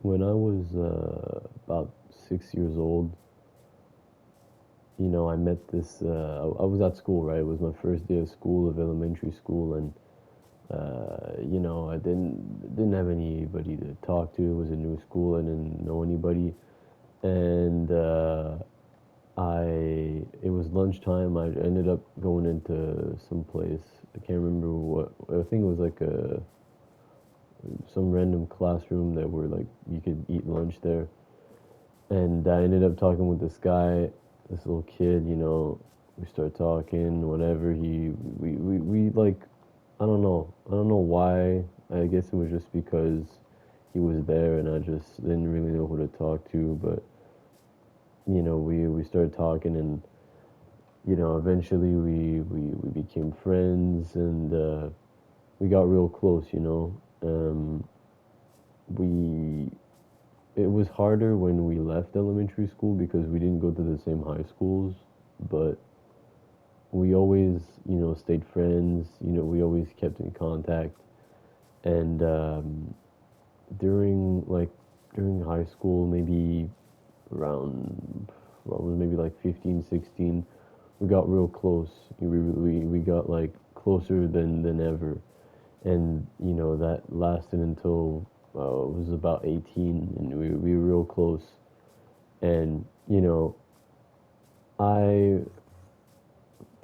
When I was about 6 years old, I met this. I was at school, right? It was my first day of school, of elementary school, and I didn't have anybody to talk to. It was a new school. I didn't know anybody, and it was lunchtime. I ended up going into some place. I can't remember what. I think it was like some random classroom that were like you could eat lunch there. And I ended up talking with this guy, this little kid. We started talking. Whatever we like. I don't know. I don't know why. I guess it was just because he was there, and I just didn't really know who to talk to. But we started talking, and eventually we became friends, and we got real close. We It was harder when we left elementary school because we didn't go to the same high schools, but we always stayed friends. We always kept in contact, and during high school, maybe around what was maybe like 15, 16, we got real close. We got like closer than ever, and that lasted until it was about 18, and we were real close. And I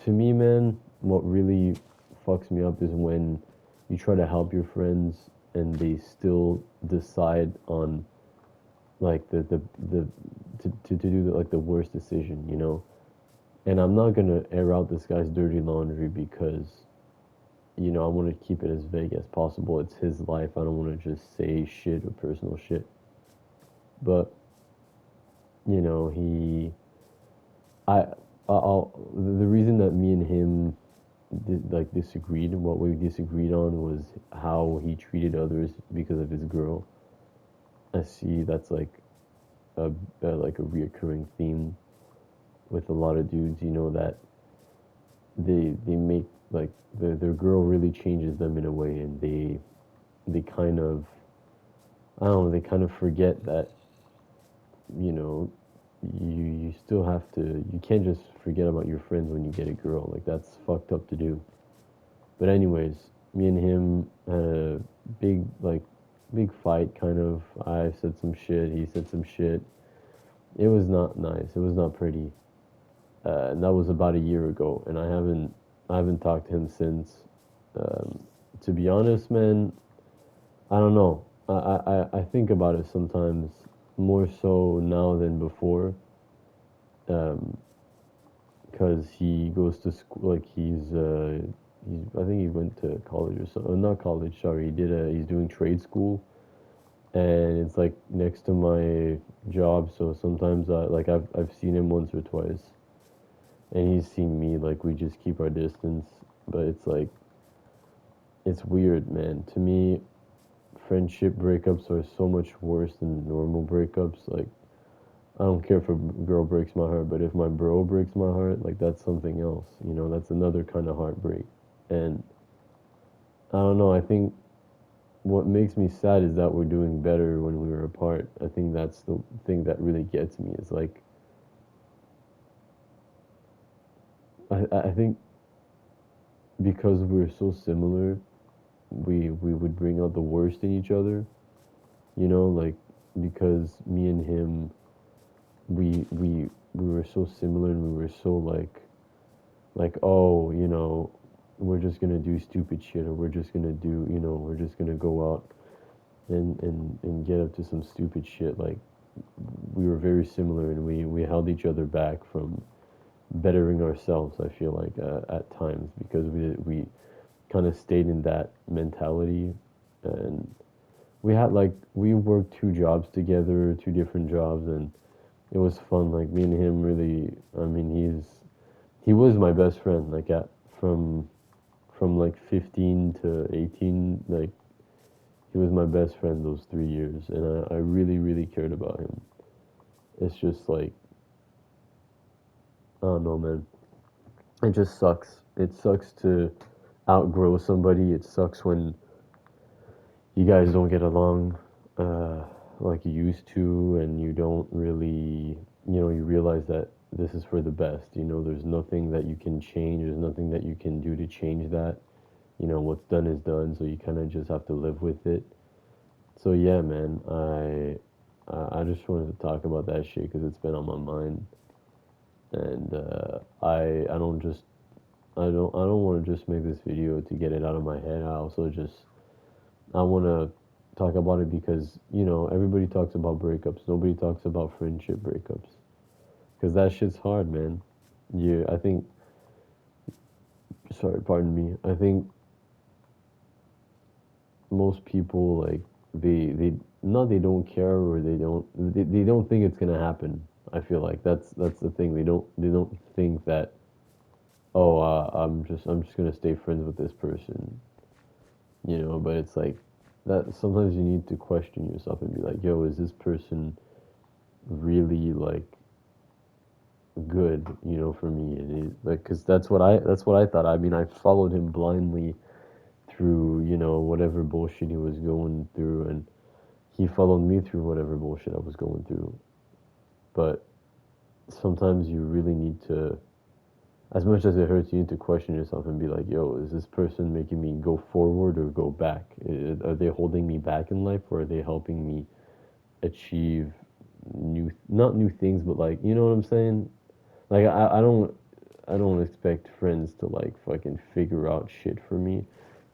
to me, man, what really fucks me up is when you try to help your friends and they still decide on like the to do like the worst decision, And I'm not gonna air out this guy's dirty laundry because I want to keep it as vague as possible. It's his life. I don't want to just say shit or personal shit. But he, I, the reason that me and him disagreed, what we disagreed on was how he treated others because of his girl. I see that's like a reoccurring theme with a lot of dudes. That they make like their girl really changes them in a way, and they kind of I don't know, they kind of forget that you know you still have to, you can't just forget about your friends when you get a girl. Like that's fucked up to do. But anyways, me and him had a big like big fight kind of. I said some shit, he said some shit. It was not nice. It was not pretty. And that was about a year ago, and I haven't talked to him since. Um, to be honest, man, I don't know. I think about it sometimes more so now than before. Um, because he goes to school, like he's I think he went to college or so, not college, sorry, he's doing trade school, and it's like next to my job, so sometimes I've seen him once or twice, and he's seen me, like we just keep our distance, but it's like it's weird, man. To me, friendship breakups are so much worse than normal breakups. Like I don't care if a girl breaks my heart, but if my bro breaks my heart, like that's something else. That's another kind of heartbreak. And I don't know, I think what makes me sad is that we're doing better when we were apart. I think that's the thing that really gets me. Is like I think because we're so similar, we would bring out the worst in each other. Like because me and him, we were so similar, and we were so like, oh, we're just gonna do stupid shit, or we're just gonna do, we're just gonna go out and get up to some stupid shit. Like we were very similar, and we held each other back from bettering ourselves. I feel like at times because we kind of stayed in that mentality, and we worked two jobs together, two different jobs, and it was fun. Like me and him really. I mean, he was my best friend. Like from like 15 to 18, like he was my best friend those 3 years, and I really really cared about him. It's just like I don't know, man. It just sucks. It sucks to outgrow somebody. It sucks when you guys don't get along. Uh, like used to, and you don't really, you realize that this is for the best. There's nothing that you can change. There's nothing that you can do to change that. What's done is done, so you kind of just have to live with it. So yeah, man, I just wanted to talk about that shit because it's been on my mind, and I don't want to just make this video to get it out of my head. I want to talk about it because everybody talks about breakups. Nobody talks about friendship breakups because that shit's hard, man. I think. Sorry, pardon me. I think most people like they not they don't care or they don't think it's gonna happen. I feel like that's the thing. They don't think that, oh, I'm just gonna stay friends with this person, But it's like that. Sometimes you need to question yourself and be like, yo, is this person really like good, for me? And like, cause that's what I thought. I mean, I followed him blindly through whatever bullshit he was going through, and he followed me through whatever bullshit I was going through. But sometimes you really need to, as much as it hurts, you need to question yourself and be like, yo, is this person making me go forward or go back? Are they holding me back in life, or are they helping me achieve not new things, but like, you know what I'm saying? Like, I don't expect friends to like fucking figure out shit for me,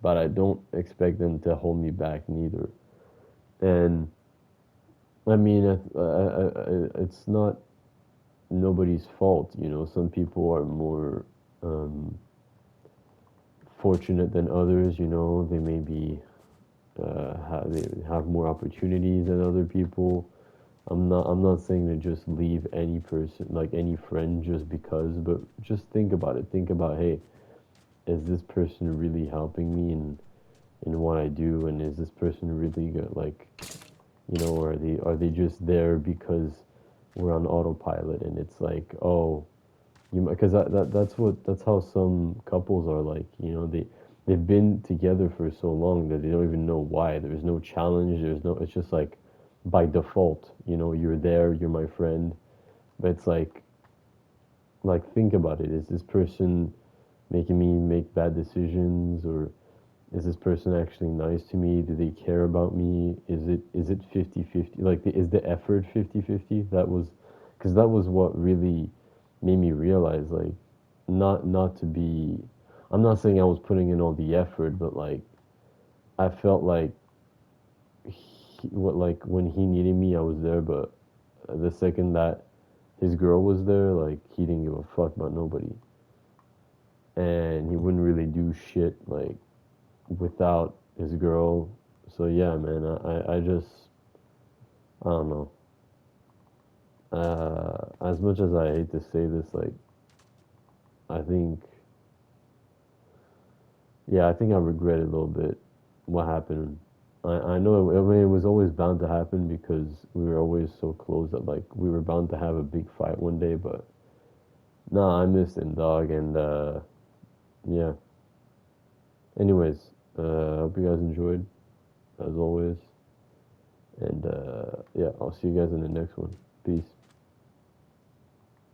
but I don't expect them to hold me back neither. And I mean, it's not nobody's fault. Some people are more um, fortunate than others. They may be they have more opportunities than other people. I'm not saying to just leave any person, like any friend, just because, but just think about it. Think about, hey, is this person really helping me in what I do, and is this person really good? Like, or are they just there because we're on autopilot, and it's like, oh, because that's how some couples are like. They've been together for so long that they don't even know why. There's no challenge. It's just like by default. You're there. You're my friend. But it's like think about it. Is this person making me make bad decisions, or is this person actually nice to me? Do they care about me? Is it 50-50? Like, is the effort 50-50? Because that was what really made me realize, like, not to be, I'm not saying I was putting in all the effort, but like I felt like like when he needed me, I was there, but the second that his girl was there, like, he didn't give a fuck about nobody, and he wouldn't really do shit like without his girl. So yeah, man, I just, I don't know. As much as I hate to say this, like, I think, yeah, I think I regret it a little bit what happened. I know I mean, it was always bound to happen because we were always so close that like we were bound to have a big fight one day. But nah, I missed him, dog, and yeah. Anyways, I hope you guys enjoyed as always, and yeah, I'll see you guys in the next one. Peace.